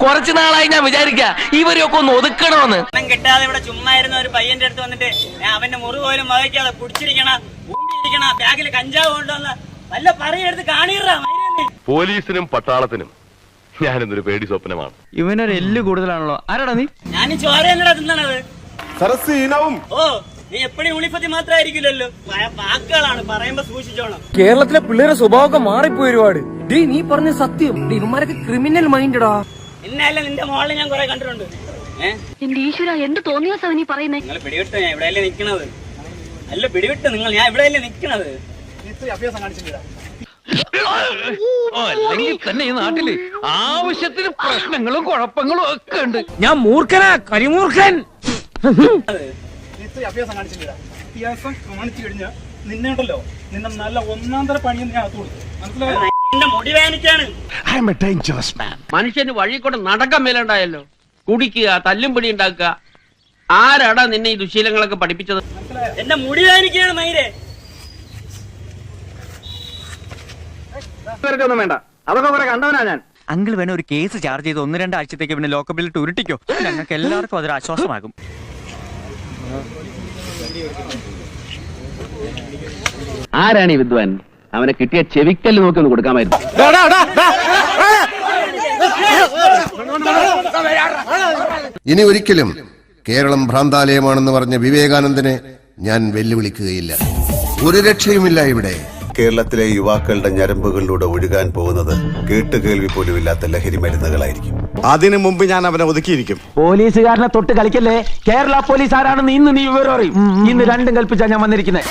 കുറച്ചു നാളായി ഞാൻ വിചാരിക്ക ഇവരെയൊക്കെ ഒന്ന് ഒതുക്കണമെന്ന്. കിട്ടാതെ ഇവിടെ ചുമ്മാ ഇരുന്ന ഒരു പയ്യന്റെ അടുത്ത് വന്നിട്ട് അവന്റെ മുറി പോലും വകയ്ക്കാതെ കുടിച്ചിരിക്കണ ഊണ്ടിരിക്കണ ബാഗിൽ കഞ്ചാവ് കൊണ്ടുവന്ന വല്ല പറയെടുത്ത് കാണിടാ. പോലീസിനും പട്ടാളത്തിനും ഞാനെന്നൊരു പേടി സ്വപ്നമാണ്. ഇവനൊരു എല്ല് കൂടുതലാണല്ലോ. ആരാടാ നീ? ഞാൻ ചോരയല്ലടാ തിന്നണത്. ഓ നീ എപ്പോഴും ഉളിപ്പത്തി മാത്രമായിരിക്കില്ലല്ലോ, വാക്കുകളാണ് പറയുമ്പോ സൂക്ഷിച്ചോണം. കേരളത്തിലെ പിള്ളേരുടെ സ്വഭാവമൊക്കെ മാറിപ്പോയി ഒരുപാട്. നീ പറഞ്ഞ സത്യം, ഇവന്മാരൊക്കെ ക്രിമിനൽ മൈൻഡടാ. എന്നല്ല നിന്റെ മോളിൽ ഞാൻ കുറെ കണ്ടിട്ടുണ്ട്. എന്റെ ഈശ്വര, എന്ത് തോന്നിയ നീ പറയുന്നേ? നിങ്ങൾ പിടിവിട്ട് ഞാൻ ഇവിടെയല്ലേ നിക്കണത്. അല്ല പിടിവിട്ട് നിങ്ങൾ, ഞാൻ ഇവിടെയല്ലേ നിക്കണത്. അഭ്യാസം കാണിച്ചില്ല. അല്ലെങ്കിൽ തന്നെ ഈ നാട്ടില് ആവശ്യത്തിന് പ്രശ്നങ്ങളും കുഴപ്പങ്ങളും ഒക്കെ ഉണ്ട്. ഞാൻ മൂർഖനാ, കരിമൂർഖൻ. അഭ്യാസം കാണിച്ചില്ല. അഭ്യാസം കാണിച്ചു കഴിഞ്ഞാൽ നിന്നെ ഉണ്ടല്ലോ, നിന്നെ നല്ല ഒന്നാന്തര പണിയെന്ന് ഞാൻ അകത്തോളൂ. മനസ്സിലായോ? മുടി വേനിക്കാണ്. മനുഷ്യന് വഴി കൊണ്ട് നടക്കാൻ മേലുണ്ടായല്ലോ. കുടിക്കുക, തല്ലും പിടി ഉണ്ടാക്കുക. ആരാടാ നിന്നെ ഈ ദുശീലങ്ങളൊക്കെ പഠിപ്പിച്ചത്? എന്റെ മുടി വേനിക്കാണ് മൈരെ. വേണ്ട, അതൊക്കെ കുറെ കണ്ടവനാ ഞാൻ. അങ്കിൾ വേണ ഒരു കേസ് ചാർജ് ചെയ്ത് 1-2 ആഴ്ചത്തേക്ക് പിന്നെ ലോക്കപ്പിൽ ഉരുട്ടിക്കോ. ഞങ്ങൾക്ക് എല്ലാവർക്കും അതൊരു ആശ്വാസമാകും. ആരാണ് ഈ വിദ്വാൻ? അവനെ കിട്ടിയ ചെവിക്കല്ല് നോക്കി ഒന്ന് കൊടുക്കാമായിരുന്നു. ഇനി ഒരിക്കലും കേരളം ഭ്രാന്താലയമാണെന്ന് പറഞ്ഞ വിവേകാനന്ദനെ ഞാൻ വെല്ലുവിളിക്കുകയില്ല. ഒരു രക്ഷയുമില്ല ഇവിടെ. കേരളത്തിലെ യുവാക്കളുടെ ഞരമ്പുകളിലൂടെ ഒഴുകാൻ പോകുന്നത് കേട്ടുകേൾവി പോലും ഇല്ലാത്ത ലഹരി മരുന്നുകളായിരിക്കും. അതിനു മുമ്പ് ഞാൻ അവനെ ഒതുക്കിയിരിക്കും. പോലീസുകാരനെ തൊട്ട് കളിക്കല്ലേ. കേരള പോലീസ് ആരാണെന്ന് ഇന്ന് നീ വിവരം അറിയും. ഇന്ന് രണ്ടും കൽപ്പിച്ചാ ഞാൻ വന്നിരിക്കുന്നത്.